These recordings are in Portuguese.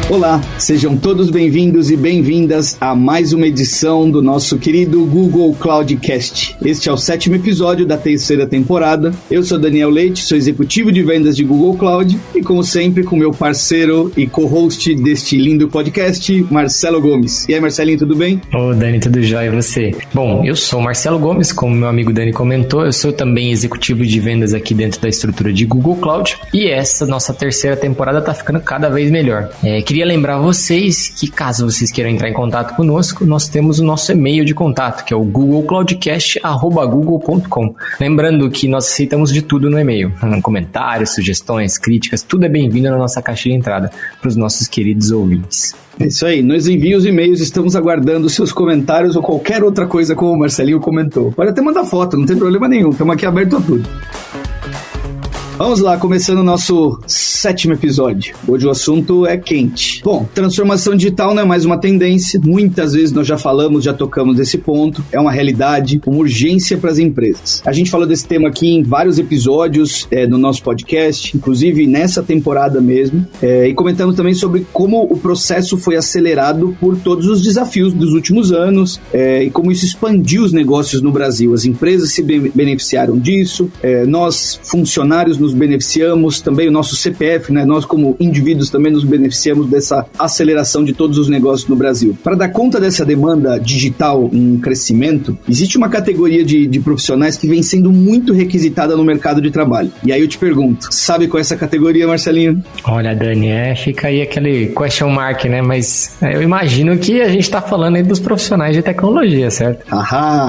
Olá, sejam todos bem-vindos e bem-vindas a mais uma edição do nosso querido Google Cloudcast. Este é o 7º episódio da 3ª temporada. Eu sou Daniel Leite, sou executivo de vendas de Google Cloud e, como sempre, com meu parceiro e co-host deste lindo podcast, Marcelo Gomes. E aí, Marcelinho, tudo bem? Ô, Dani, tudo jóia, e você? Bom, eu sou o Marcelo Gomes, como meu amigo Dani comentou, eu sou também executivo de vendas aqui dentro da estrutura de Google Cloud e essa nossa 3ª temporada tá ficando cada vez melhor. Queria lembrar vocês que, caso vocês queiram entrar em contato conosco, nós temos o nosso e-mail de contato, que é o googlecloudcast@google.com. Lembrando que nós aceitamos de tudo no e-mail. Comentários, sugestões, críticas, tudo é bem-vindo na nossa caixa de entrada para os nossos queridos ouvintes. É isso aí, nos enviem os e-mails, estamos aguardando seus comentários ou qualquer outra coisa como o Marcelinho comentou. Pode até mandar foto, não tem problema nenhum, estamos aqui abertos a tudo. Vamos lá, começando o nosso 7º episódio. Hoje o assunto é quente. Bom, transformação digital não é mais uma tendência. Muitas vezes nós já falamos, já tocamos desse ponto. É uma realidade, uma urgência para as empresas. A gente falou desse tema aqui em vários episódios no nosso podcast, inclusive nessa temporada mesmo. E comentamos também sobre como o processo foi acelerado por todos os desafios dos últimos anos e como isso expandiu os negócios no Brasil. As empresas se beneficiaram disso, nós, funcionários, nos beneficiamos, também o nosso CPF, né? Nós como indivíduos também nos beneficiamos dessa aceleração de todos os negócios no Brasil. Para dar conta dessa demanda digital em crescimento, existe uma categoria de profissionais que vem sendo muito requisitada no mercado de trabalho. E aí eu te pergunto, sabe qual é essa categoria, Marcelinho? Olha, Dani, fica aí aquele question mark, né? Mas eu imagino que a gente está falando aí dos profissionais de tecnologia, certo?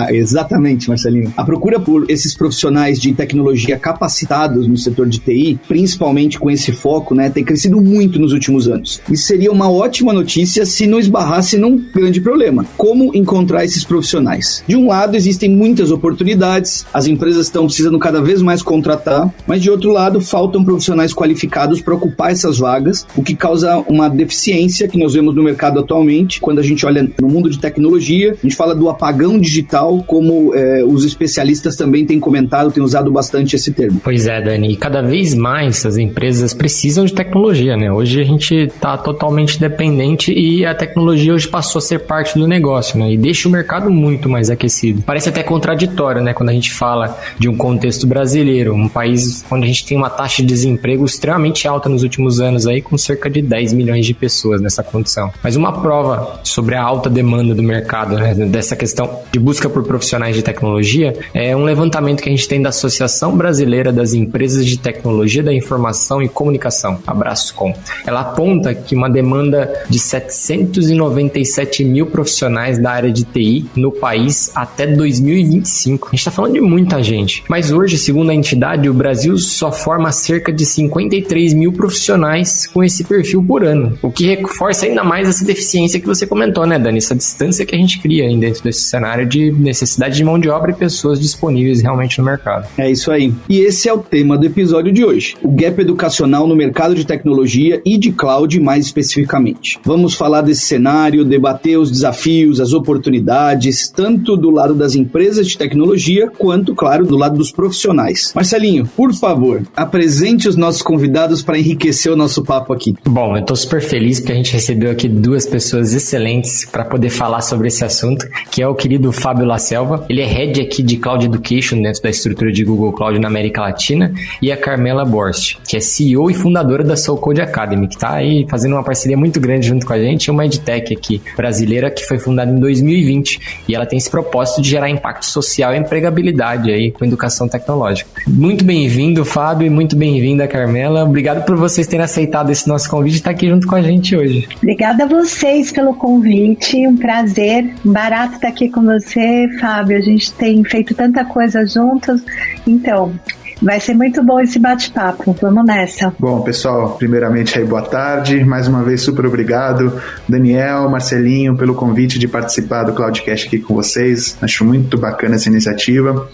Exatamente, Marcelinho. A procura por esses profissionais de tecnologia capacitados no setor de TI, principalmente com esse foco, né, tem crescido muito nos últimos anos. Isso seria uma ótima notícia se não esbarrasse num grande problema. Como encontrar esses profissionais? De um lado, existem muitas oportunidades, as empresas estão precisando cada vez mais contratar, mas de outro lado, faltam profissionais qualificados para ocupar essas vagas, o que causa uma deficiência que nós vemos no mercado atualmente. Quando a gente olha no mundo de tecnologia, a gente fala do apagão digital, como os especialistas também têm comentado, têm usado bastante esse termo. Pois é, Dani, e cada vez mais as empresas precisam de tecnologia, né? Hoje a gente está totalmente dependente e a tecnologia hoje passou a ser parte do negócio, né? E deixa o mercado muito mais aquecido. Parece até contraditório, né? Quando a gente fala de um contexto brasileiro, um país onde a gente tem uma taxa de desemprego extremamente alta nos últimos anos, aí, com cerca de 10 milhões de pessoas nessa condição. Mas uma prova sobre a alta demanda do mercado, né? Dessa questão de busca por profissionais de tecnologia, é um levantamento que a gente tem da Associação Brasileira das Empresas de Tecnologia da Informação e Comunicação, a Brascom. Ela aponta que uma demanda de 797 mil profissionais da área de TI no país até 2025. A gente está falando de muita gente. Mas hoje, segundo a entidade, o Brasil só forma cerca de 53 mil profissionais com esse perfil por ano, o que reforça ainda mais essa deficiência que você comentou, né, Dani? Essa distância que a gente cria aí dentro desse cenário de necessidade de mão de obra e pessoas disponíveis realmente no mercado. É isso aí. E esse é o tema do episódio de hoje, o gap educacional no mercado de tecnologia e de cloud mais especificamente. Vamos falar desse cenário, debater os desafios, as oportunidades, tanto do lado das empresas de tecnologia, quanto, claro, do lado dos profissionais. Marcelinho, por favor, apresente os nossos convidados para enriquecer o nosso papo aqui. Bom, eu estou super feliz porque a gente recebeu aqui 2 pessoas excelentes para poder falar sobre esse assunto, que é o querido Fábio La Selva. Ele é Head aqui de Cloud Education dentro da estrutura de Google Cloud na América Latina, e a Carmela Borst, que é CEO e fundadora da Soul Code Academy, que está aí fazendo uma parceria muito grande junto com a gente, uma edtech aqui brasileira que foi fundada em 2020 e ela tem esse propósito de gerar impacto social e empregabilidade aí com educação tecnológica. Muito bem-vindo, Fábio, e muito bem-vinda, Carmela. Obrigado por vocês terem aceitado esse nosso convite e estar aqui junto com a gente hoje. Obrigada a vocês pelo convite, um prazer, barato estar aqui com você, Fábio. A gente tem feito tanta coisa juntos, então vai ser muito bom esse bate-papo, vamos nessa. Bom, pessoal, primeiramente aí boa tarde, mais uma vez super obrigado, Daniel, Marcelinho, pelo convite de participar do Cloudcast aqui com vocês, acho muito bacana essa iniciativa.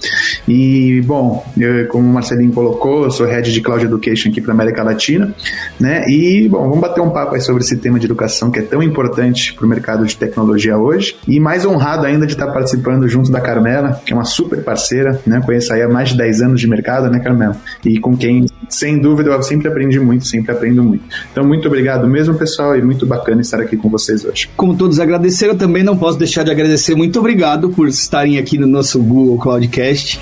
E, bom, como o Marcelinho colocou, eu sou Head de Cloud Education aqui para a América Latina, né, e, bom, vamos bater um papo aí sobre esse tema de educação que é tão importante para o mercado de tecnologia hoje, e mais honrado ainda de estar participando junto da Carmela, que é uma super parceira, né, conheço aí há mais de 10 anos de mercado, né, Carmela? E com quem sem dúvida, eu sempre aprendi muito, sempre aprendo muito. Então, muito obrigado mesmo, pessoal, e muito bacana estar aqui com vocês hoje. Como todos agradeceram, eu também não posso deixar de agradecer. Muito obrigado por estarem aqui no nosso Google Cloudcast.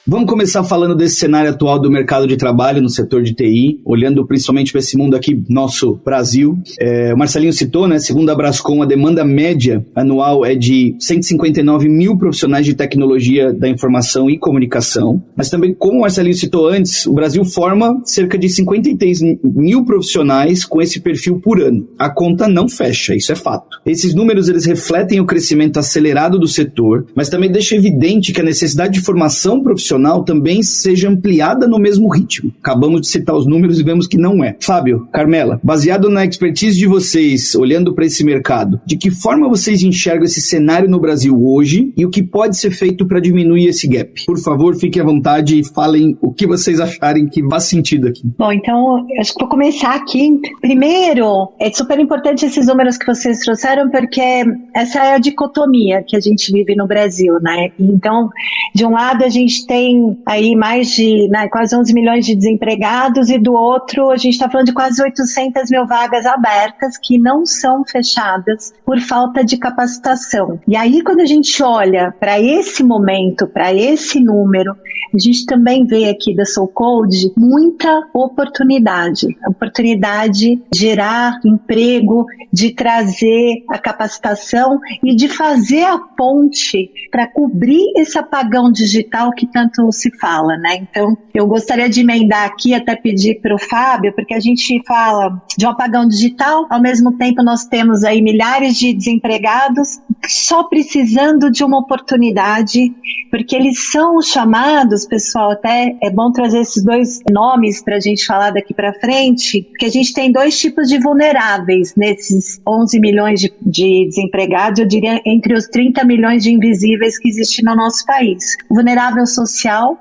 Vamos começar falando desse cenário atual do mercado de trabalho no setor de TI, olhando principalmente para esse mundo aqui, nosso Brasil. O Marcelinho citou, né, segundo a Brascom, a demanda média anual é de 159 mil profissionais de tecnologia da informação e comunicação. Mas também, como o Marcelinho citou antes, o Brasil forma cerca de 53 mil profissionais com esse perfil por ano. A conta não fecha, isso é fato. Esses números, eles refletem o crescimento acelerado do setor, mas também deixa evidente que a necessidade de formação profissional também seja ampliada no mesmo ritmo. Acabamos de citar os números e vemos que não é. Fábio, Carmela, baseado na expertise de vocês, olhando para esse mercado, de que forma vocês enxergam esse cenário no Brasil hoje e o que pode ser feito para diminuir esse gap? Por favor, fiquem à vontade e falem o que vocês acharem que faz sentido aqui. Bom, então, acho que vou começar aqui. Primeiro, é super importante esses números que vocês trouxeram, porque essa é a dicotomia que a gente vive no Brasil, né? Então, de um lado, a gente tem aí mais de quase 11 milhões de desempregados e do outro a gente está falando de quase 800 mil vagas abertas que não são fechadas por falta de capacitação. E aí quando a gente olha para esse momento, para esse número, a gente também vê aqui da SoulCode muita oportunidade de gerar emprego, de trazer a capacitação e de fazer a ponte para cobrir esse apagão digital que tanto se fala, né? Então, eu gostaria de emendar aqui, até pedir para o Fábio, porque a gente fala de um apagão digital, ao mesmo tempo nós temos aí milhares de desempregados só precisando de uma oportunidade, porque eles são chamados, pessoal, até é bom trazer esses dois nomes para a gente falar daqui para frente, porque a gente tem dois tipos de vulneráveis nesses 11 milhões de desempregados, eu diria entre os 30 milhões de invisíveis que existem no nosso país. O vulnerável social,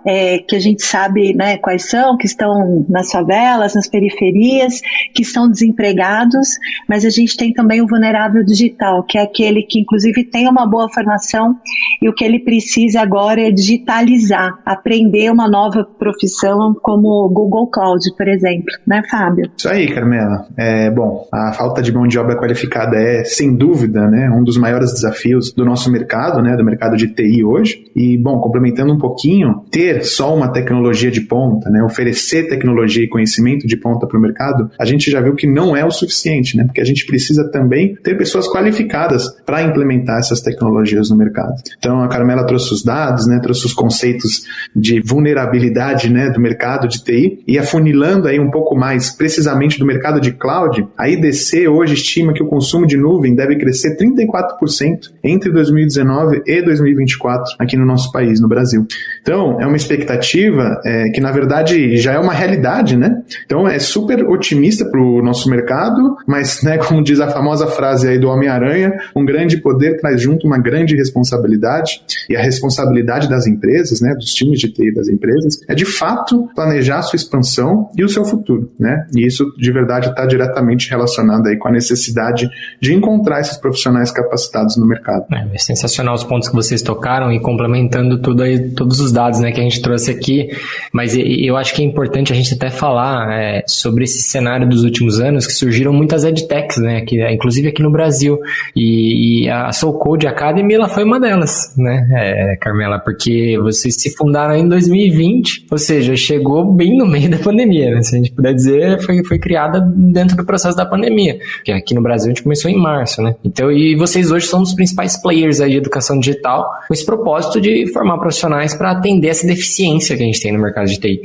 que a gente sabe, né, quais são, que estão nas favelas, nas periferias, que estão desempregados, mas a gente tem também o vulnerável digital, que é aquele que inclusive tem uma boa formação e o que ele precisa agora é digitalizar, aprender uma nova profissão como Google Cloud, por exemplo, né, Fábio? Isso aí, Carmela. Bom, a falta de mão de obra qualificada é, sem dúvida, né, um dos maiores desafios do nosso mercado, né, do mercado de TI hoje. E, bom, complementando um pouquinho, ter só uma tecnologia de ponta, né, oferecer tecnologia e conhecimento de ponta para o mercado, a gente já viu que não é o suficiente, né, porque a gente precisa também ter pessoas qualificadas para implementar essas tecnologias no mercado. Então, a Carmela trouxe os dados, né, trouxe os conceitos de vulnerabilidade, né, do mercado de TI, e afunilando aí um pouco mais precisamente do mercado de cloud, a IDC hoje estima que o consumo de nuvem deve crescer 34% entre 2019 e 2024 aqui no nosso país, no Brasil. Então, é uma expectativa que, na verdade, já é uma realidade, né? Então, é super otimista para o nosso mercado, mas, né, como diz a famosa frase aí do Homem-Aranha, um grande poder traz junto uma grande responsabilidade, e a responsabilidade das empresas, né, dos times de TI das empresas, é, de fato, planejar a sua expansão e o seu futuro, né? E isso, de verdade, está diretamente relacionado aí com a necessidade de encontrar esses profissionais capacitados no mercado. É sensacional os pontos que vocês tocaram e complementando tudo aí, todos os dados, né, que a gente trouxe aqui, mas eu acho que é importante a gente até falar sobre esse cenário dos últimos anos, que surgiram muitas edtechs, né, inclusive aqui no Brasil, e a SoulCode Academy, ela foi uma delas, né, Carmela, porque vocês se fundaram em 2020, ou seja, chegou bem no meio da pandemia, né, se a gente puder dizer, foi criada dentro do processo da pandemia, porque aqui no Brasil a gente começou em março, né, então, e vocês hoje são os principais players aí de educação digital, com esse propósito de formar profissionais para atender essa deficiência que a gente tem no mercado de TI.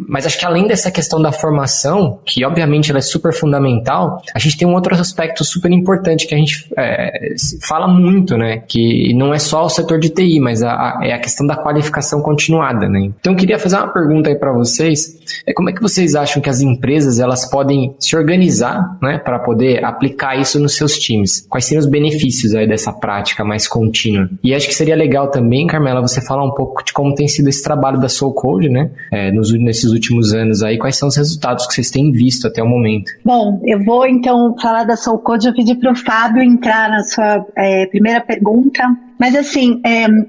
Mas acho que além dessa questão da formação, que obviamente ela é super fundamental, a gente tem um outro aspecto super importante que a gente fala muito, né, que não é só o setor de TI, mas é a questão da qualificação continuada, né. Então eu queria fazer uma pergunta aí para vocês, como é que vocês acham que as empresas elas podem se organizar, né, para poder aplicar isso nos seus times? Quais seriam os benefícios aí dessa prática mais contínua? E acho que seria legal também, Carmela, você falar um pouco de como tem sido esse trabalho da SoulCode, né, nesses últimos anos aí, quais são os resultados que vocês têm visto até o momento? Bom, eu vou então falar da SoulCode, eu pedi para o Fábio entrar na sua primeira pergunta, Mas assim,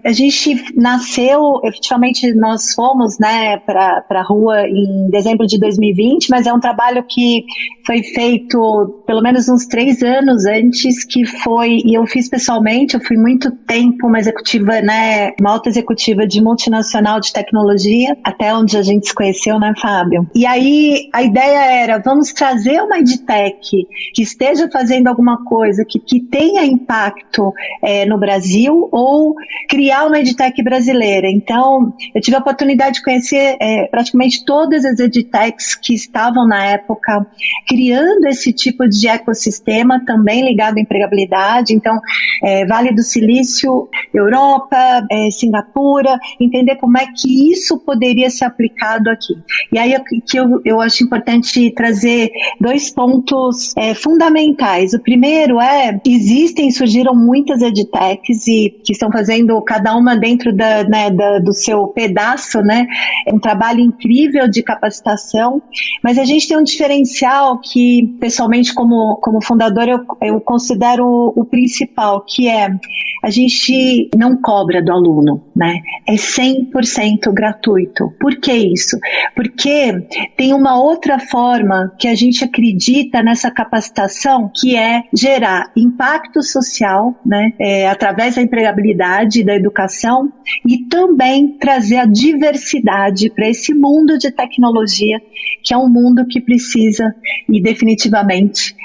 a gente nasceu, efetivamente nós fomos, né, para a rua em dezembro de 2020, mas é um trabalho que foi feito pelo menos uns 3 anos antes, e eu fiz pessoalmente, eu fui muito tempo uma executiva, né, uma alta executiva de multinacional de tecnologia, até onde a gente se conheceu, né, Fábio? E aí a ideia era, vamos trazer uma EdTech que esteja fazendo alguma coisa que tenha impacto no Brasil, ou criar uma EdTech brasileira. Então, eu tive a oportunidade de conhecer praticamente todas as EdTechs que estavam na época criando esse tipo de ecossistema também ligado à empregabilidade. Então, Vale do Silício, Europa, Singapura, entender como é que isso poderia ser aplicado aqui. E aí que eu acho importante trazer 2 pontos fundamentais. O primeiro surgiram muitas EdTechs e que estão fazendo cada uma dentro do seu pedaço, né? É um trabalho incrível de capacitação, mas a gente tem um diferencial que, pessoalmente, como fundador, eu considero o principal, que a gente não cobra do aluno, né? É 100% gratuito. Por que isso? Porque tem uma outra forma que a gente acredita nessa capacitação, que é gerar impacto social, né? Através da empregabilidade e da educação, e também trazer a diversidade para esse mundo de tecnologia, que é um mundo que precisa, e definitivamente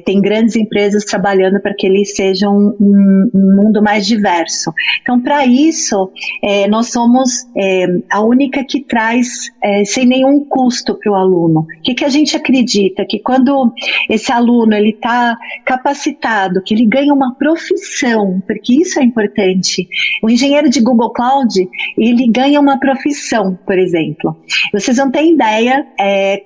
tem grandes empresas trabalhando para que ele seja um mundo mais diverso. Então, para isso, nós somos a única que traz sem nenhum custo para o aluno. O que a gente acredita? Que quando esse aluno está capacitado, que ele ganha uma profissão, porque isso é importante. O engenheiro de Google Cloud, ele ganha uma profissão, por exemplo. Vocês não têm ideia,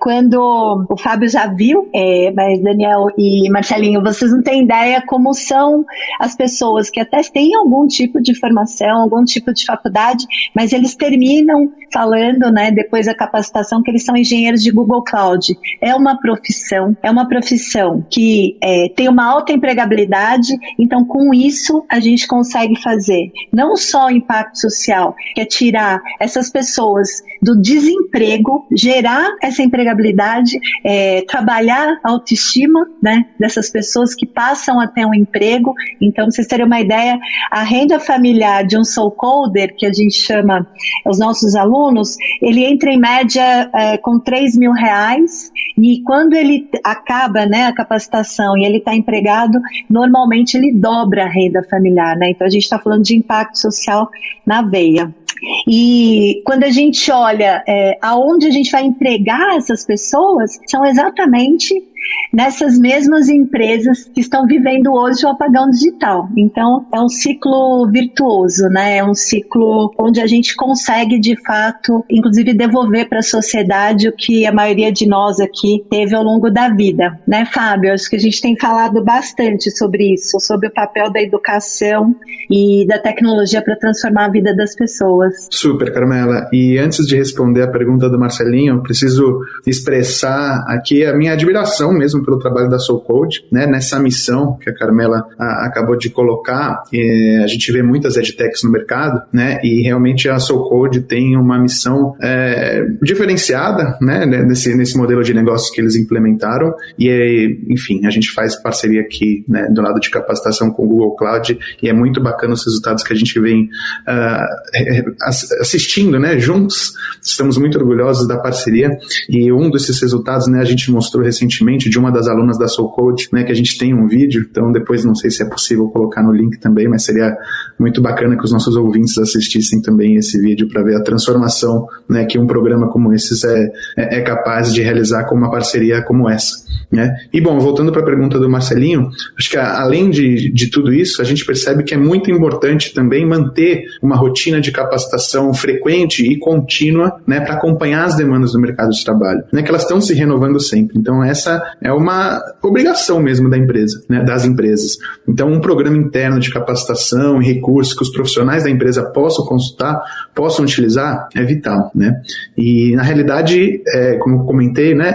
quando o Fábio já viu, mas Daniel e Marcelinho, vocês não têm ideia como são as pessoas que até têm algum tipo de formação, algum tipo de faculdade, mas eles terminam falando, né, depois da capacitação, que eles são engenheiros de Google Cloud. É uma profissão que tem uma alta empregabilidade, então com isso a gente consegue fazer não só impacto social, que é tirar essas pessoas do desemprego, gerar essa empregabilidade, trabalhar a autoestima, né, dessas pessoas que passam a ter um emprego. Então, pra vocês terem uma ideia, a renda familiar de um soul coder, que a gente chama os nossos alunos, ele entra em média com R$3.000, e quando ele acaba, né, a capacitação e ele está empregado, normalmente ele dobra a renda familiar, né? Então a gente está falando de impacto social na veia. E quando a gente olha aonde a gente vai empregar essas pessoas, são exatamente nessas mesmas empresas que estão vivendo hoje o apagão digital. Então, é um ciclo virtuoso, né? É um ciclo onde a gente consegue, de fato, inclusive devolver para a sociedade o que a maioria de nós aqui teve ao longo da vida, né, Fábio? Acho que a gente tem falado bastante sobre isso, sobre o papel da educação e da tecnologia para transformar a vida das pessoas. Super, Carmela. E antes de responder a pergunta do Marcelinho, eu preciso expressar aqui a minha admiração mesmo pelo trabalho da Soul Code, né, nessa missão que a Carmela acabou de colocar. A gente vê muitas edtechs no mercado, né, e realmente a Soul Code tem uma missão diferenciada, né, nesse modelo de negócio que eles implementaram. E, enfim, a gente faz parceria aqui, né, do lado de capacitação com o Google Cloud, e é muito bacana os resultados que a gente vem assistindo, né, juntos. Estamos muito orgulhosos da parceria, e um desses resultados, né, a gente mostrou recentemente de uma das alunas da Soul Code, né, que a gente tem um vídeo, então depois não sei se é possível colocar no link também, mas seria muito bacana que os nossos ouvintes assistissem também esse vídeo para ver a transformação, né, que um programa como esse é capaz de realizar com uma parceria como essa, né? E bom, voltando para a pergunta do Marcelinho, acho que além de tudo isso, a gente percebe que é muito importante também manter uma rotina de capacitação frequente e contínua, né, para acompanhar as demandas do mercado de trabalho, né, que elas estão se renovando sempre. Então essa é uma obrigação mesmo da empresa, né, das empresas. Então, um programa interno de capacitação e recursos que os profissionais da empresa possam consultar, possam utilizar, é vital, né? E, na realidade, como eu comentei, né,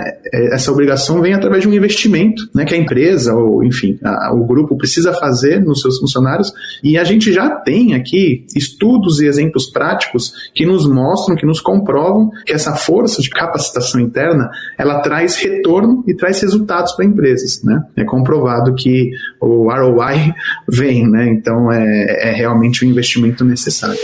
essa obrigação vem através de um investimento, né, que a empresa, ou enfim, o grupo precisa fazer nos seus funcionários, e a gente já tem aqui estudos e exemplos práticos que nos mostram, que nos comprovam que essa força de capacitação interna, ela traz retorno e traz resultados para empresas, né? É comprovado que o ROI vem, né? Então é realmente um investimento necessário.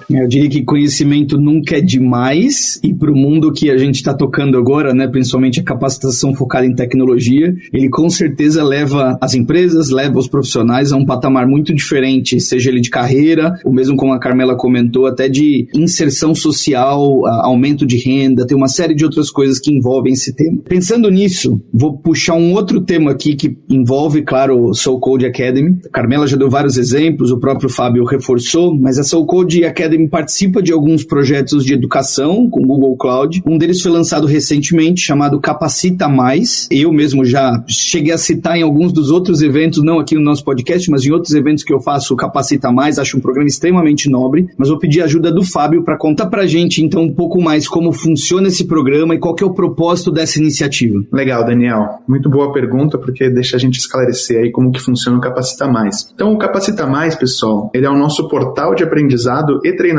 Eu diria que conhecimento nunca é demais, e para o mundo que a gente está tocando agora, né, principalmente a capacitação focada em tecnologia, ele com certeza leva as empresas, leva os profissionais a um patamar muito diferente, seja ele de carreira, ou mesmo como a Carmela comentou, até de inserção social, aumento de renda, tem uma série de outras coisas que envolvem esse tema. Pensando nisso, vou puxar um outro tema aqui que envolve, claro, o Soul Code Academy. A Carmela já deu vários exemplos, o próprio Fábio reforçou, mas a Soul Code Academy participa de alguns projetos de educação com o Google Cloud. Um deles foi lançado recentemente, chamado Capacita Mais. Eu mesmo já cheguei a citar em alguns dos outros eventos, não aqui no nosso podcast, mas em outros eventos que eu faço o Capacita Mais. Acho um programa extremamente nobre, mas vou pedir a ajuda do Fábio para contar pra gente, então, um pouco mais como funciona esse programa e qual que é o propósito dessa iniciativa. Legal, Daniel. Muito boa pergunta, porque deixa a gente esclarecer aí como que funciona o Capacita Mais. Então, o Capacita Mais, pessoal, ele é o nosso portal de aprendizado e treinamento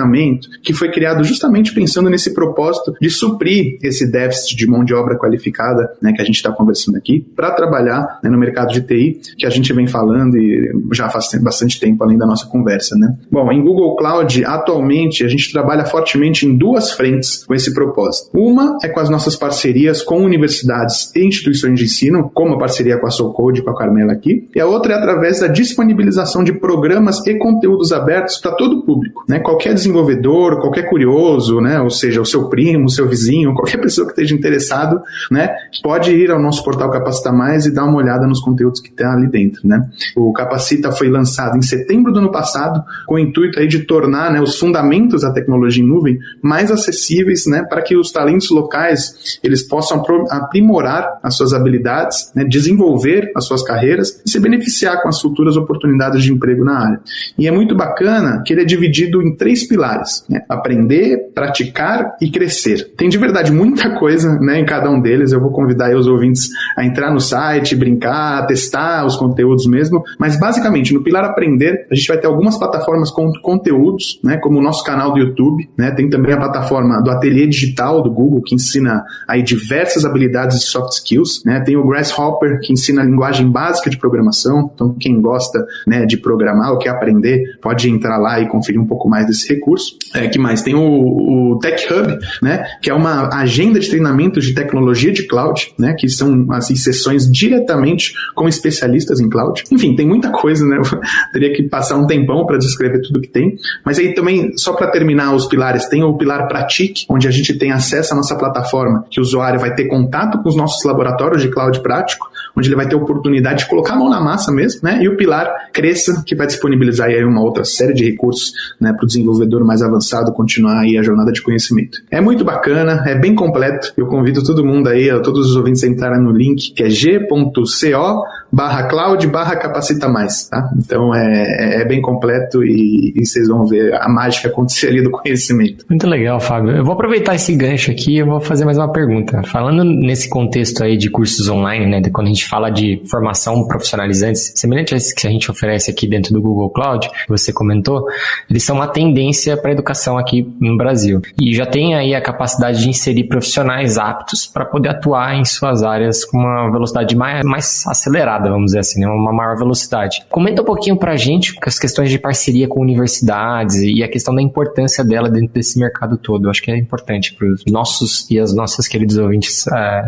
que foi criado justamente pensando nesse propósito de suprir esse déficit de mão de obra qualificada, né, que a gente está conversando aqui, para trabalhar, né, no mercado de TI, que a gente vem falando e já faz bastante tempo além da nossa conversa, né? Bom, em Google Cloud, atualmente, a gente trabalha fortemente em duas frentes com esse propósito. Uma é com as nossas parcerias com universidades e instituições de ensino, como a parceria com a Soul Code, com a Carmela aqui, e a outra é através da disponibilização de programas e conteúdos abertos para todo o público, né? Qualquer desenvolvedor, qualquer curioso, né, ou seja, o seu primo, o seu vizinho, qualquer pessoa que esteja interessado, né, pode ir ao nosso portal Capacita Mais e dar uma olhada nos conteúdos que tem ali dentro, né. O Capacita foi lançado em setembro do ano passado, com o intuito aí de tornar, né, os fundamentos da tecnologia em nuvem mais acessíveis, né, para que os talentos locais eles possam aprimorar as suas habilidades, né, desenvolver as suas carreiras e se beneficiar com as futuras oportunidades de emprego na área. E é muito bacana que ele é dividido em 3 pilares, né? Aprender, praticar e crescer. Tem de verdade muita coisa, né, em cada um deles. Eu vou convidar aí os ouvintes a entrar no site, brincar, testar os conteúdos mesmo, mas basicamente no pilar aprender a gente vai ter algumas plataformas com conteúdos, né, como o nosso canal do YouTube, né, tem também a plataforma do Ateliê Digital do Google que ensina aí diversas habilidades e soft skills, né, tem o Grasshopper que ensina a linguagem básica de programação, então quem gosta, né, de programar ou quer aprender pode entrar lá e conferir um pouco mais desse recurso. Que mais? Tem o Tech Hub, né, que é uma agenda de treinamento de tecnologia de cloud, né, que são assim, sessões diretamente com especialistas em cloud. Enfim, tem muita coisa, né, eu teria que passar um tempão para descrever tudo que tem, mas aí também, só para terminar os pilares, tem o pilar Pratique, onde a gente tem acesso à nossa plataforma, que o usuário vai ter contato com os nossos laboratórios de cloud prático, onde ele vai ter oportunidade de colocar a mão na massa mesmo, né, e o pilar Cresça, que vai disponibilizar aí uma outra série de recursos, né, para o desenvolvedor mais avançado continuar aí a jornada de conhecimento. É muito bacana, é bem completo, eu convido todo mundo aí, todos os ouvintes a entrarem no link, que é g.co/cloud/capacita mais, tá? Então é bem completo e vocês vão ver a mágica acontecer ali do conhecimento. Muito legal, Fábio. Eu vou aproveitar esse gancho aqui e eu vou fazer mais uma pergunta. Falando nesse contexto aí de cursos online, né, quando a gente fala de formação profissionalizante, semelhante a esse que a gente oferece aqui dentro do Google Cloud, que você comentou, eles são uma tendência para a educação aqui no Brasil. E já tem aí a capacidade de inserir profissionais aptos para poder atuar em suas áreas com uma velocidade mais acelerada, vamos dizer assim, né? Uma maior velocidade. Comenta um pouquinho para a gente as questões de parceria com universidades e a questão da importância dela dentro desse mercado todo. Eu acho que é importante para os nossos e as nossas queridos ouvintes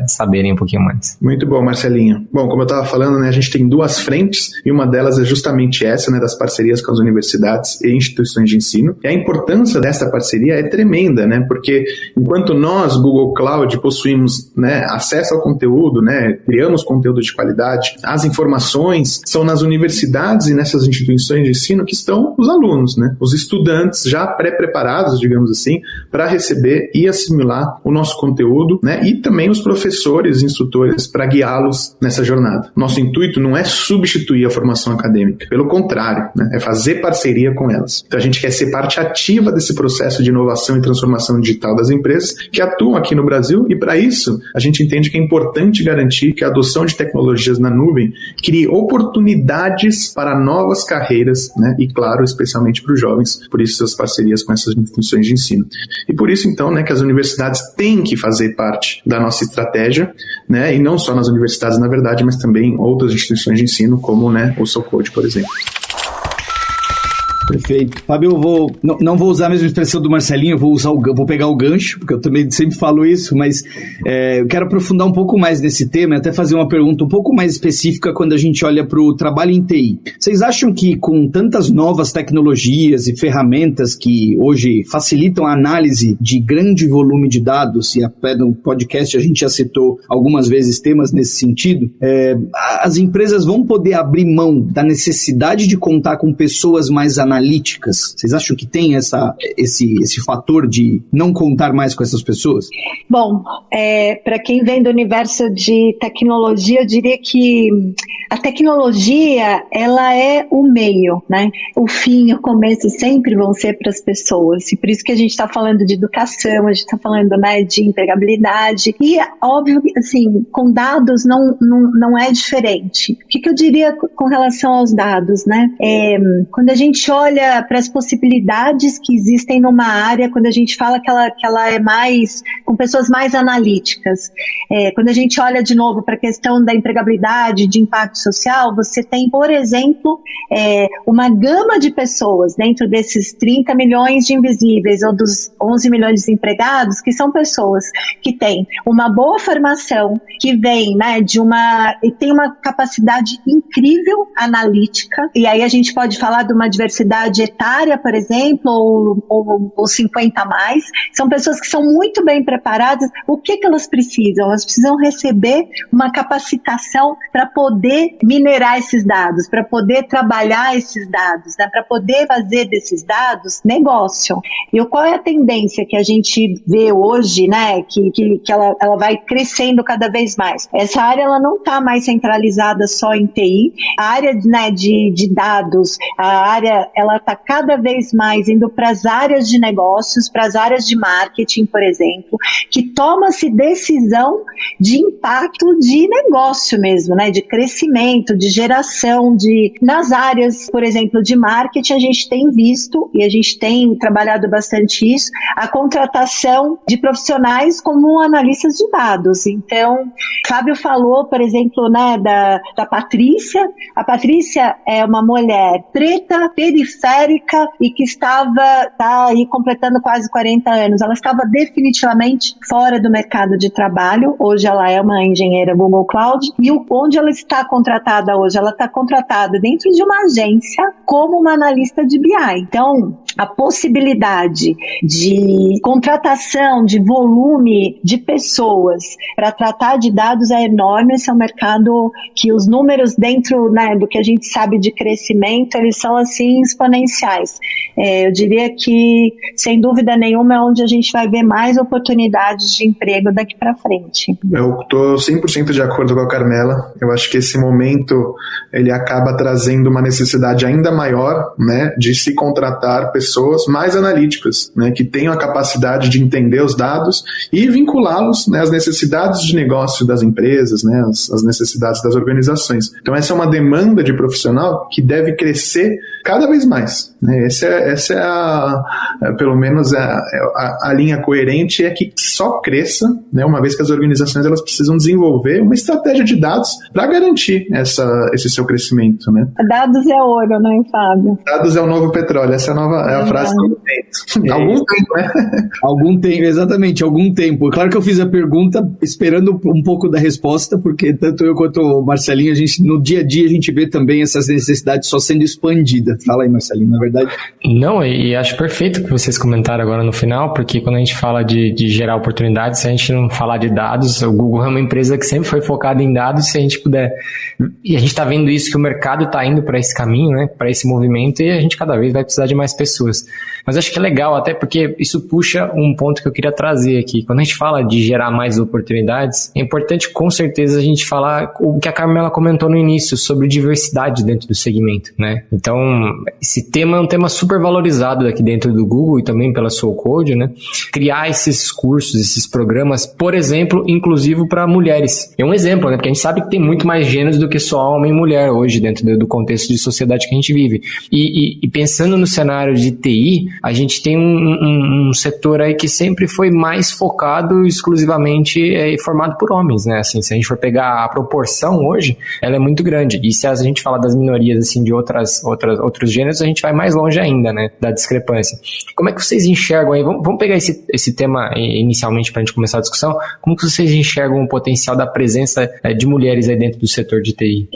saberem um pouquinho mais. Muito bom, Marcelinho. caminho? Bom, como eu estava falando, né, a gente tem duas frentes e uma delas é justamente essa, né, das parcerias com as universidades e instituições de ensino. E a importância dessa parceria é tremenda, né, porque enquanto nós, Google Cloud, possuímos, né, acesso ao conteúdo, né, criamos conteúdo de qualidade, as informações são nas universidades e nessas instituições de ensino que estão os alunos, né, os estudantes já pré-preparados, digamos assim, para receber e assimilar o nosso conteúdo, né, e também os professores e instrutores para guiá-los nessa jornada. Nosso intuito não é substituir a formação acadêmica, pelo contrário, né, é fazer parceria com elas. Então a gente quer ser parte ativa desse processo de inovação e transformação digital das empresas que atuam aqui no Brasil, e para isso a gente entende que é importante garantir que a adoção de tecnologias na nuvem crie oportunidades para novas carreiras, né, e claro, especialmente para os jovens, por isso as parcerias com essas instituições de ensino. E por isso então, né, que as universidades têm que fazer parte da nossa estratégia, né, e não só nas universidades na verdade, mas também outras instituições de ensino como, né, o SoCode, por exemplo. Perfeito. Fábio, eu não vou usar a mesma expressão do Marcelinho, vou pegar o gancho, porque eu também sempre falo isso, mas eu quero aprofundar um pouco mais nesse tema e até fazer uma pergunta um pouco mais específica quando a gente olha para o trabalho em TI. Vocês acham que com tantas novas tecnologias e ferramentas que hoje facilitam a análise de grande volume de dados, e até no podcast a gente já citou algumas vezes temas nesse sentido, as empresas vão poder abrir mão da necessidade de contar com pessoas mais analíticas? Vocês acham que tem esse fator de não contar mais com essas pessoas? Bom, para quem vem do universo de tecnologia, eu diria que a tecnologia, ela é o meio, né? O fim e o começo sempre vão ser para as pessoas, e por isso que a gente está falando de educação, a gente está falando, né, de empregabilidade, e óbvio que, assim, com dados não é diferente. O que eu diria com relação aos dados, né? Quando a gente olha para as possibilidades que existem numa área, quando a gente fala que ela é mais, com pessoas mais analíticas, quando a gente olha de novo para a questão da empregabilidade, de impacto social, você tem, por exemplo, uma gama de pessoas dentro desses 30 milhões de invisíveis ou dos 11 milhões de desempregados, que são pessoas que têm uma boa formação, que vem, né, e tem uma capacidade incrível analítica, e aí a gente pode falar de uma diversidade etária, por exemplo, ou 50 a mais. São pessoas que são muito bem preparadas. O que elas precisam? Elas precisam receber uma capacitação para poder minerar esses dados, para poder trabalhar esses dados, né? Para poder fazer desses dados negócio. E qual é a tendência que a gente vê hoje, né? Que ela vai crescendo cada vez mais. Essa área ela não está mais centralizada só em TI. A área, né, de dados, a área ela está cada vez mais indo para as áreas de negócios, para as áreas de marketing, por exemplo, que toma-se decisão de impacto de negócio mesmo, né, de crescimento, de geração, nas áreas, por exemplo, de marketing, a gente tem visto e a gente tem trabalhado bastante isso, a contratação de profissionais como analistas de dados. Então, Fábio falou, por exemplo, né, da Patrícia. A Patrícia é uma mulher preta, periférica e que tá aí completando quase 40 anos. Ela estava definitivamente fora do mercado de trabalho. Hoje ela é uma engenheira Google Cloud. E onde ela está contratada hoje? Ela está contratada dentro de uma agência como uma analista de BI. Então, a possibilidade de contratação, de volume de pessoas para tratar de dados é enorme. Esse é um mercado que os números dentro, né, do que a gente sabe de crescimento, eles são assim exponenciais. Eu diria que, sem dúvida nenhuma, é onde a gente vai ver mais oportunidades de emprego daqui para frente. Eu estou 100% de acordo com a Carmela. Eu acho que esse momento ele acaba trazendo uma necessidade ainda maior, né, de se contratar pessoas mais analíticas, né, que tenham a capacidade de entender os dados e vinculá-los, né, às necessidades de negócio das empresas, né, às necessidades das organizações. Então essa é uma demanda de profissional que deve crescer cada vez mais, né? Essa é pelo menos a linha coerente, é que só cresça, né, uma vez que as organizações elas precisam desenvolver uma estratégia de dados para garantir esse seu crescimento, né? Dados é ouro, né? viu, Fábio? Dados é o novo petróleo, essa é a frase que eu entendo. Algum tempo, né? Algum tempo, exatamente, algum tempo. Claro que eu fiz a pergunta esperando um pouco da resposta, porque tanto eu quanto o Marcelinho, no dia a dia a gente vê também essas necessidades só sendo expandidas. Fala aí, Marcelinho, na verdade. Não, e acho perfeito o que vocês comentaram agora no final, porque quando a gente fala de gerar oportunidades, se a gente não falar de dados, o Google é uma empresa que sempre foi focada em dados, se a gente puder. E a gente está vendo isso, que o mercado está indo para esse caminho, né, para esse movimento, e a gente cada vez vai precisar de mais pessoas. Mas acho que é legal, até porque isso puxa um ponto que eu queria trazer aqui. Quando a gente fala de gerar mais oportunidades, é importante com certeza a gente falar o que a Carmela comentou no início, sobre diversidade dentro do segmento, né? Então, esse tema é um tema super valorizado aqui dentro do Google e também pela Soul Code, né? Criar esses cursos, esses programas, por exemplo, inclusivo para mulheres. É um exemplo, né? Porque a gente sabe que tem muito mais gêneros do que só homem e mulher hoje dentro do contexto de sociedade que a gente vive. E pensando no cenário de TI, a gente tem um setor aí que sempre foi mais focado exclusivamente formado por homens, né? Assim, se a gente for pegar a proporção hoje, ela é muito grande. E se a gente falar das minorias, assim, de outros gêneros, a gente vai mais longe ainda, né? Da discrepância. Como é que vocês enxergam aí? Vamos pegar esse tema inicialmente para a gente começar a discussão. Como que vocês enxergam o potencial da presença de mulheres aí dentro do setor de TI?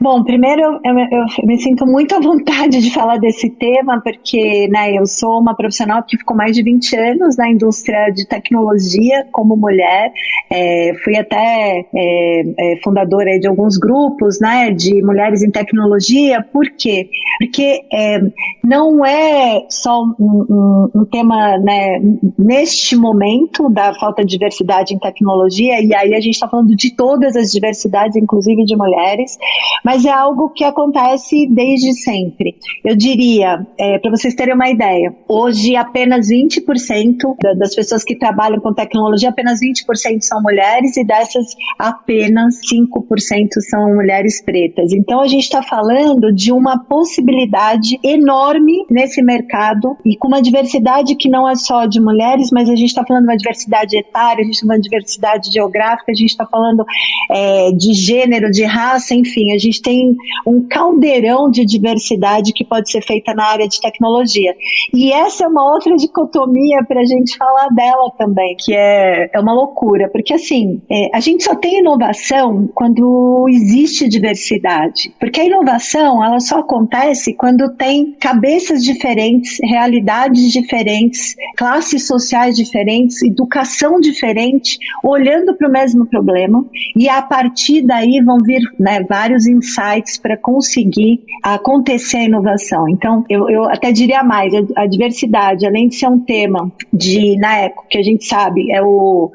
Bom, primeiro eu me sinto muito à vontade de falar desse tema, porque, né, eu sou uma profissional que ficou mais de 20 anos na indústria de tecnologia como mulher, fui até fundadora de alguns grupos, né, de mulheres em tecnologia. Por quê? Porque não é só um tema, né, neste momento da falta de diversidade em tecnologia, e aí a gente está falando de todas as diversidades, inclusive de mulheres, mas é algo que acontece desde sempre. Eu diria, para vocês terem uma ideia, hoje apenas 20% das pessoas que trabalham com tecnologia, apenas 20% são mulheres, e dessas apenas 5% são mulheres pretas. Então a gente está falando de uma possibilidade enorme nesse mercado, e com uma diversidade que não é só de mulheres, mas a gente está falando de uma diversidade etária, a gente está falando de diversidade geográfica, a gente está falando de gênero, de raça, enfim, a gente tem um caldeirão de diversidade que pode ser feita na área de tecnologia. E essa é uma outra dicotomia para a gente falar dela também, que é uma loucura, porque assim, a gente só tem inovação quando existe diversidade, porque a inovação, ela só acontece quando tem cabeças diferentes, realidades diferentes, classes sociais diferentes, educação diferente, olhando para o mesmo problema, e a partir daí vão vir, né, vários insights para conseguir acontecer a inovação. Então, eu até diria mais, a diversidade, além de ser um tema na ECO, que a gente sabe é o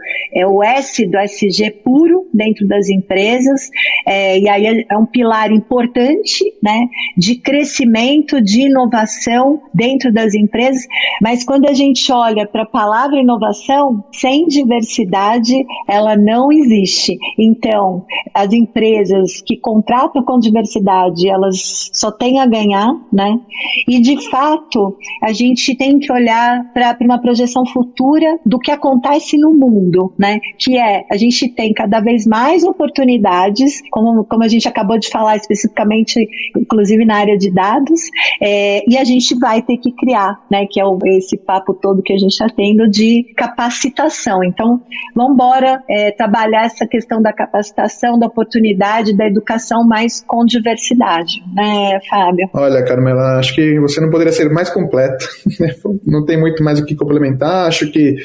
S do SG puro dentro das empresas, e aí é um pilar importante, né, de crescimento, de inovação dentro das empresas, mas quando a gente olha para a palavra inovação, sem diversidade, ela não existe. Então, as empresas que contratam com diversidade, elas só têm a ganhar, né? E, de fato, a gente tem que olhar para uma projeção futura do que acontece no mundo, né? Que a gente tem cada vez mais oportunidades, como a gente acabou de falar especificamente, inclusive na área de dados, e a gente vai ter que criar, né? Que é esse papo todo que a gente está tendo de capacitação. Então, vamos embora trabalhar essa questão da capacitação, da oportunidade, da educação, mas com diversidade, né, Fábio? Olha, Carmela, acho que você não poderia ser mais completa. Não tem muito mais o que complementar. Acho que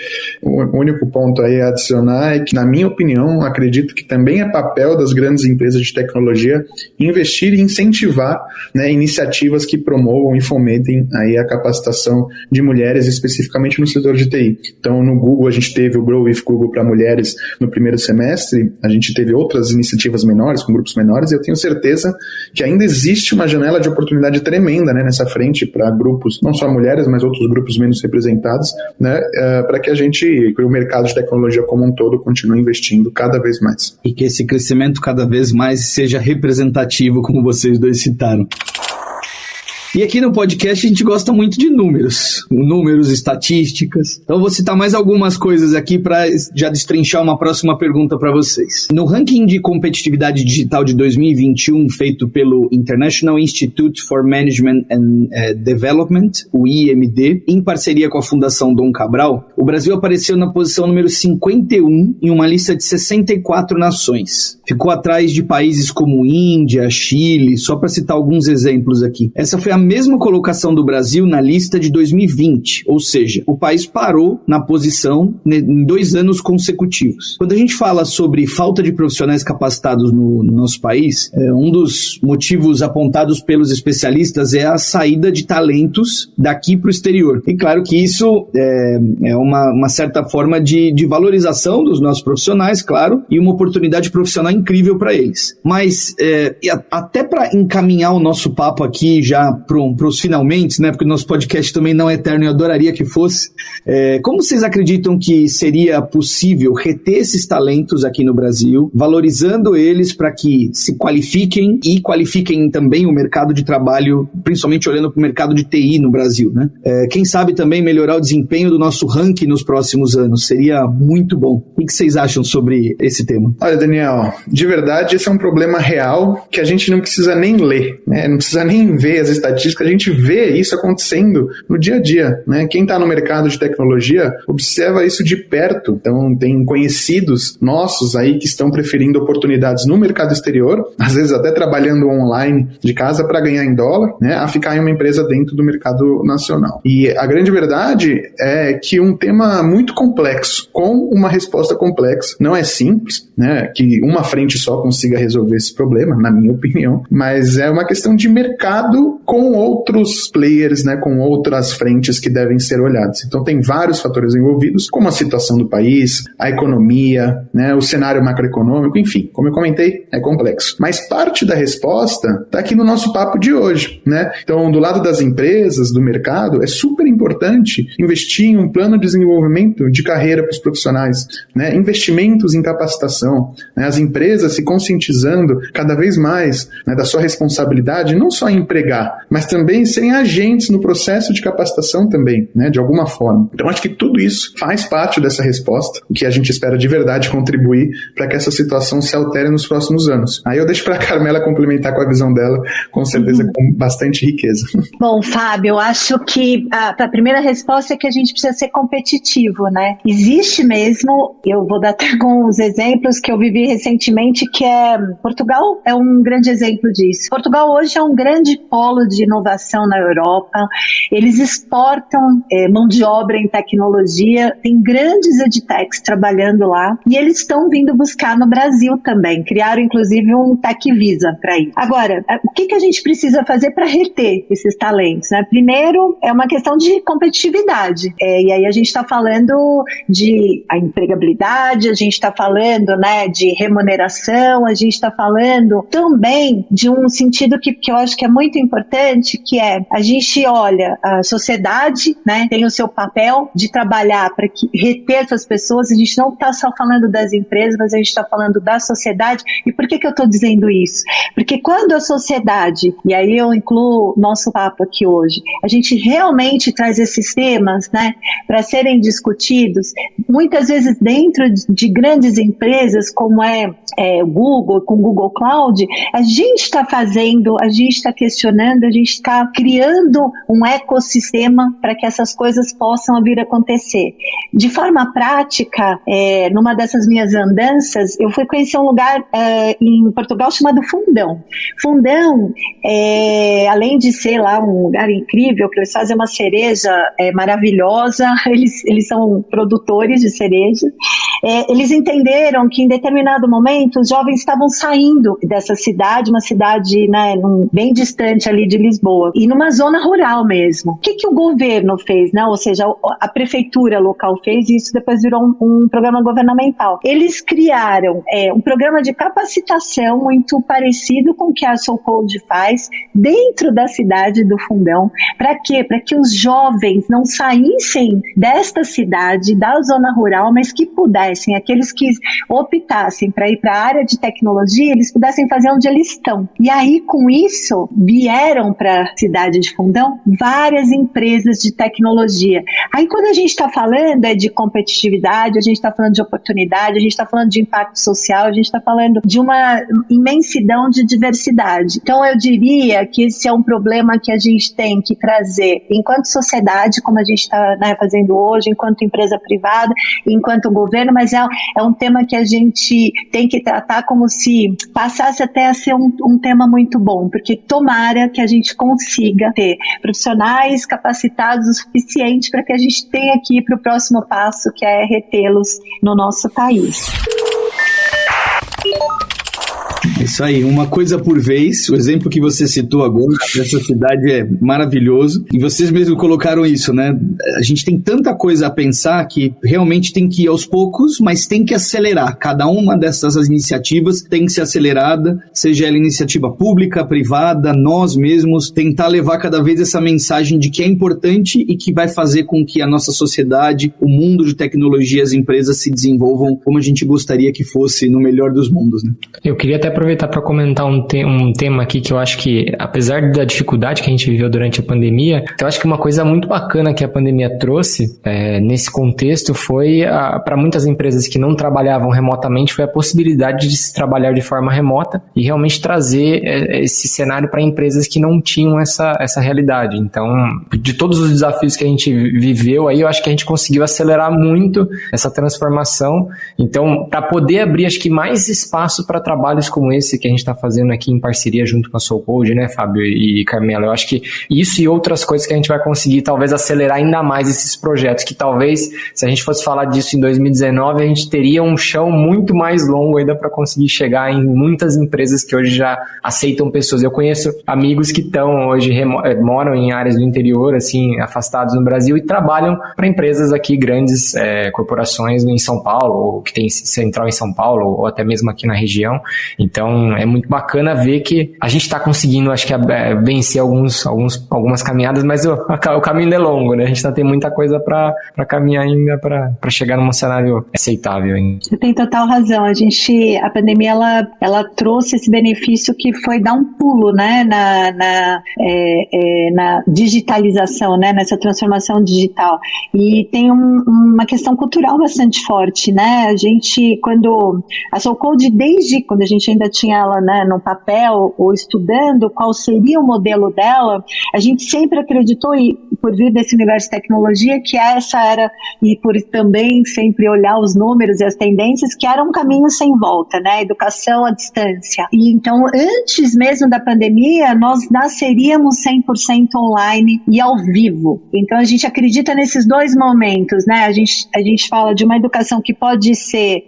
o único ponto aí a adicionar é que, na minha opinião, acredito que também é papel das grandes empresas de tecnologia investir e incentivar, né, iniciativas que promovam e fomentem aí a capacitação de mulheres, especificamente no setor de TI. Então, no Google, a gente teve o Grow with Google para mulheres no primeiro semestre, a gente teve outras iniciativas menores, com grupos menores, e eu tenho certeza que ainda existe uma janela de oportunidade tremenda, né, nessa frente para grupos, não só mulheres, mas outros grupos menos representados, né, para que o mercado de tecnologia como um todo continue investindo cada vez mais. E que esse crescimento cada vez mais seja representativo, como vocês dois citaram. E aqui no podcast a gente gosta muito de números, estatísticas. Então eu vou citar mais algumas coisas aqui para já destrinchar uma próxima pergunta para vocês. No ranking de competitividade digital de 2021, feito pelo International Institute for Management and Development, o IMD, em parceria com a Fundação Dom Cabral, o Brasil apareceu na posição número 51 em uma lista de 64 nações. Ficou atrás de países como Índia, Chile, só para citar alguns exemplos aqui. Essa foi a mesma colocação do Brasil na lista de 2020, ou seja, o país parou na posição em 2 anos consecutivos. Quando a gente fala sobre falta de profissionais capacitados no nosso país, um dos motivos apontados pelos especialistas é a saída de talentos daqui para o exterior. E claro que isso é uma certa forma de valorização dos nossos profissionais, claro, e uma oportunidade profissional incrível para eles. Mas até para encaminhar o nosso papo aqui já para os finalmente, né, porque o nosso podcast também não é eterno e eu adoraria que fosse, como vocês acreditam que seria possível reter esses talentos aqui no Brasil, valorizando eles para que se qualifiquem e qualifiquem também o mercado de trabalho, principalmente olhando para o mercado de TI no Brasil, né? Quem sabe também melhorar o desempenho do nosso ranking nos próximos anos, seria muito bom. O que vocês acham sobre esse tema? Olha, Daniel, de verdade esse é um problema real que a gente não precisa nem ler, né? Não precisa nem ver as estatísticas, a gente vê isso acontecendo no dia a dia, né? Quem está no mercado de tecnologia observa isso de perto, então tem conhecidos nossos aí que estão preferindo oportunidades no mercado exterior, às vezes até trabalhando online de casa para ganhar em dólar, né, a ficar em uma empresa dentro do mercado nacional. E a grande verdade é que um tema muito complexo, com uma resposta complexa, não é simples, né, que uma frente só consiga resolver esse problema, na minha opinião, mas é uma questão de mercado com outros players, né, com outras frentes que devem ser olhadas. Então tem vários fatores envolvidos, como a situação do país, a economia, né, o cenário macroeconômico, enfim, como eu comentei, é complexo. Mas parte da resposta está aqui no nosso papo de hoje, né? Então, do lado das empresas, do mercado, é super importante investir em um plano de desenvolvimento de carreira para os profissionais, né? Investimentos em capacitação, né? As empresas se conscientizando cada vez mais, né, da sua responsabilidade, não só em empregar, mas também serem agentes no processo de capacitação também, né, de alguma forma. Então, acho que tudo isso faz parte dessa resposta, o que a gente espera de verdade contribuir para que essa situação se altere nos próximos anos. Aí eu deixo para a Carmela complementar com a visão dela, com certeza com bastante riqueza. Bom, Fábio, eu acho que a primeira resposta é que a gente precisa ser competitivo, né? Existe mesmo, eu vou dar até alguns exemplos que eu vivi recentemente, que Portugal é um grande exemplo disso. Portugal hoje é um grande polo de inovação na Europa, eles exportam mão de obra em tecnologia, tem grandes edtechs trabalhando lá, e eles estão vindo buscar no Brasil também, criaram inclusive um Tech Visa para ir. Agora, o que a gente precisa fazer para reter esses talentos, né? Primeiro, é uma questão de competitividade, e aí a gente está falando de a empregabilidade, a gente está falando, né, de remuneração, a gente está falando também de um sentido que eu acho que é muito importante, que é a gente olha a sociedade, né, tem o seu papel de trabalhar para reter essas pessoas, a gente não está só falando das empresas, mas a gente está falando da sociedade. E por que eu estou dizendo isso? Porque quando a sociedade, e aí eu incluo nosso papo aqui hoje, a gente realmente traz esses temas, né, para serem discutidos, muitas vezes dentro de grandes empresas, como o Google, com o Google Cloud, a gente está fazendo, a gente está questionando, a gente está criando um ecossistema para que essas coisas possam vir a acontecer. De forma prática, numa dessas minhas andanças, eu fui conhecer um lugar em Portugal chamado Fundão. Fundão, além de ser lá um lugar incrível, que eles fazem uma cereja maravilhosa, eles são produtores de cereja, eles entenderam que em determinado momento os jovens estavam saindo dessa cidade, uma cidade, né, bem distante ali de Lisboa, e numa zona rural mesmo. O que o governo fez, né? Ou seja, a prefeitura local fez, e isso depois virou um programa governamental. Eles criaram um programa de capacitação muito parecido com o que a So Code faz dentro da cidade do Fundão. Para quê? Para que os jovens jovens não saíssem desta cidade, da zona rural, mas que pudessem, aqueles que optassem para ir para a área de tecnologia, eles pudessem fazer onde eles estão. E aí, com isso, vieram para a cidade de Fundão várias empresas de tecnologia. Aí, quando a gente está falando de competitividade, a gente está falando de oportunidade, a gente está falando de impacto social, a gente está falando de uma imensidão de diversidade. Então, eu diria que esse é um problema que a gente tem que trazer enquanto sociedade, como a gente está fazendo hoje, enquanto empresa privada, enquanto governo, mas é um tema que a gente tem que tratar como se passasse até a ser um tema muito bom, porque tomara que a gente consiga ter profissionais capacitados o suficiente para que a gente tenha aqui para o próximo passo, que é retê-los no nosso país. Isso aí, uma coisa por vez. O exemplo que você citou agora dessa cidade é maravilhoso. E vocês mesmos colocaram isso, né? A gente tem tanta coisa a pensar que realmente tem que ir aos poucos, mas tem que acelerar. Cada uma dessas iniciativas tem que ser acelerada, seja ela iniciativa pública, privada, nós mesmos, tentar levar cada vez essa mensagem de que é importante e que vai fazer com que a nossa sociedade, o mundo de tecnologia, as empresas se desenvolvam como a gente gostaria que fosse no melhor dos mundos, né? Eu queria até aproveitar para comentar um tema aqui que eu acho que, apesar da dificuldade que a gente viveu durante a pandemia, eu acho que uma coisa muito bacana que a pandemia trouxe nesse contexto foi, para muitas empresas que não trabalhavam remotamente, foi a possibilidade de se trabalhar de forma remota e realmente trazer esse cenário para empresas que não tinham essa realidade. Então, de todos os desafios que a gente viveu aí, eu acho que a gente conseguiu acelerar muito essa transformação. Então, para poder abrir, acho que mais espaço para trabalhos como esse que a gente está fazendo aqui em parceria junto com a SoulCode, né, Fábio e Carmela? Eu acho que isso e outras coisas que a gente vai conseguir talvez acelerar ainda mais esses projetos, que talvez, se a gente fosse falar disso em 2019, a gente teria um chão muito mais longo ainda para conseguir chegar em muitas empresas que hoje já aceitam pessoas. Eu conheço amigos que estão hoje, moram em áreas do interior, assim, afastados no Brasil e trabalham para empresas aqui, grandes corporações em São Paulo, ou que tem central em São Paulo, ou até mesmo aqui na região. Então, é muito bacana ver que a gente está conseguindo, acho que, vencer algumas caminhadas, mas o caminho é longo, né? A gente ainda tem muita coisa para caminhar ainda para chegar num cenário aceitável ainda. Você tem total razão. A pandemia, ela trouxe esse benefício que foi dar um pulo, né, na digitalização, né, nessa transformação digital. E tem uma questão cultural bastante forte, né? A gente, quando a SoulCode, desde quando a gente ainda tinha ela, né, no papel ou estudando qual seria o modelo dela, a gente sempre acreditou, e por vir desse universo de tecnologia, que essa era, e por também sempre olhar os números e as tendências, que era um caminho sem volta, né? Educação à distância. E então, antes mesmo da pandemia, nós nasceríamos 100% online e ao vivo. Então, a gente acredita nesses dois momentos, né? A gente fala de uma educação que pode ser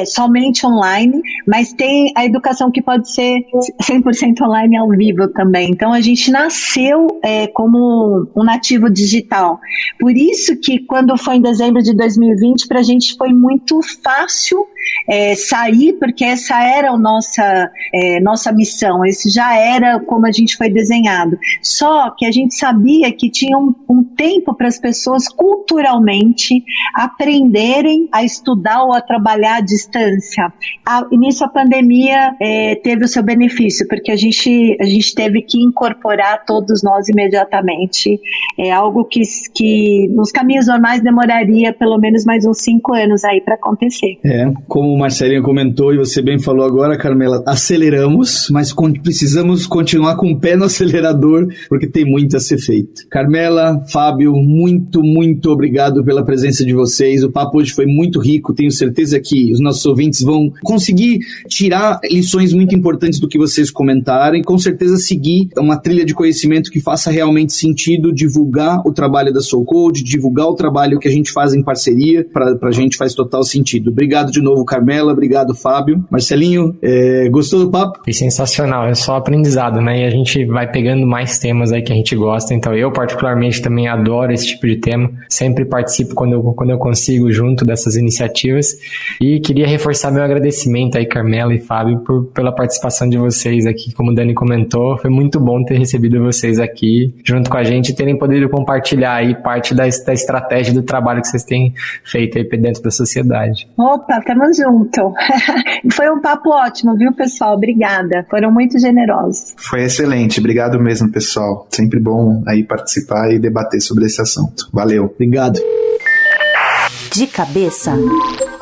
somente online, mas tem a educação que pode ser 100% online e ao vivo também. Então, a gente nasceu como um nativo digital. Por isso que, quando foi em dezembro de 2020, para a gente foi muito fácil sair, porque essa era a nossa missão, esse já era como a gente foi desenhado. Só que a gente sabia que tinha um tempo para as pessoas culturalmente aprenderem a estudar ou a trabalhar à distância. E nisso a pandemia teve o seu benefício, porque a gente teve que incorporar todos nós imediatamente. É algo que nos caminhos normais demoraria pelo menos mais uns 5 anos aí para acontecer. Como o Marcelinho comentou e você bem falou agora, Carmela, aceleramos, mas precisamos continuar com o pé no acelerador, porque tem muito a ser feito. Carmela, Fábio, muito, muito obrigado pela presença de vocês. O papo hoje foi muito rico, tenho certeza que os nossos ouvintes vão conseguir tirar lições muito importantes do que vocês comentaram e com certeza seguir uma trilha de conhecimento que faça realmente sentido, divulgar o trabalho da SoulCode, divulgar o trabalho que a gente faz em parceria, pra gente faz total sentido. Obrigado de novo novo, Carmela. Obrigado, Fábio. Marcelinho, gostou do papo? Foi sensacional, é só aprendizado, né? E a gente vai pegando mais temas aí que a gente gosta. Então eu, particularmente, também adoro esse tipo de tema. Sempre participo quando eu consigo junto dessas iniciativas. E queria reforçar meu agradecimento aí, Carmela e Fábio, pela participação de vocês aqui. Como o Dani comentou, foi muito bom ter recebido vocês aqui junto com a gente e terem podido compartilhar aí parte da estratégia do trabalho que vocês têm feito aí dentro da sociedade. Opa, tamo junto. Foi um papo ótimo, viu, pessoal? Obrigada. Foram muito generosos. Foi excelente. Obrigado mesmo, pessoal. Sempre bom aí participar e debater sobre esse assunto. Valeu. Obrigado. De cabeça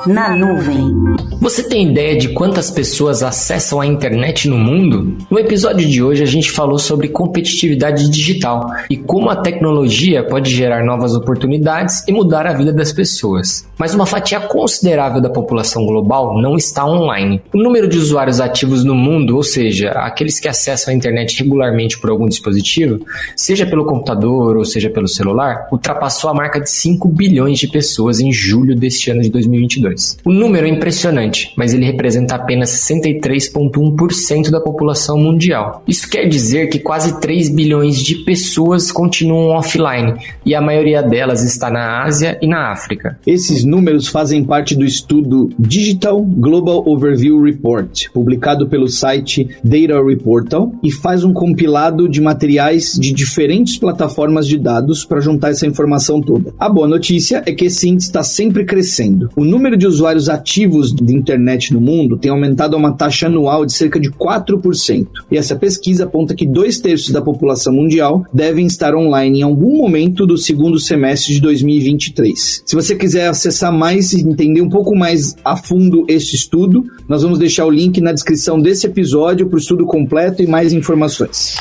na nuvem. Você tem ideia de quantas pessoas acessam a internet no mundo? No episódio de hoje a gente falou sobre competitividade digital e como a tecnologia pode gerar novas oportunidades e mudar a vida das pessoas. Mas uma fatia considerável da população global não está online. O número de usuários ativos no mundo, ou seja, aqueles que acessam a internet regularmente por algum dispositivo, seja pelo computador ou seja pelo celular, ultrapassou a marca de 5 bilhões de pessoas em julho deste ano de 2022. O número é impressionante, mas ele representa apenas 63,1% da população mundial. Isso quer dizer que quase 3 bilhões de pessoas continuam offline, e a maioria delas está na Ásia e na África. Esses números fazem parte do estudo Digital Global Overview Report, publicado pelo site Data Reportal, e faz um compilado de materiais de diferentes plataformas de dados para juntar essa informação toda. A boa notícia é que esse índice está sempre crescendo. O número de usuários ativos de internet no mundo tem aumentado a uma taxa anual de cerca de 4%. E essa pesquisa aponta que 2/3 da população mundial devem estar online em algum momento do segundo semestre de 2023. Se você quiser acessar mais e entender um pouco mais a fundo este estudo, nós vamos deixar o link na descrição desse episódio para o estudo completo e mais informações.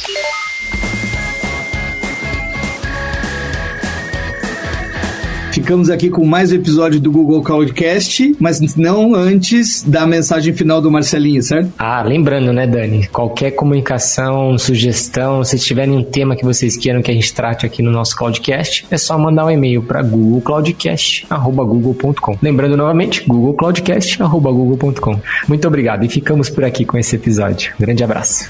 Ficamos aqui com mais um episódio do Google Cloudcast, mas não antes da mensagem final do Marcelinho, certo? Lembrando, né, Dani? Qualquer comunicação, sugestão, se tiverem um tema que vocês queiram que a gente trate aqui no nosso Cloudcast, é só mandar um e-mail para googlecloudcast@google.com. Lembrando novamente, googlecloudcast@google.com. Muito obrigado e ficamos por aqui com esse episódio. Grande abraço.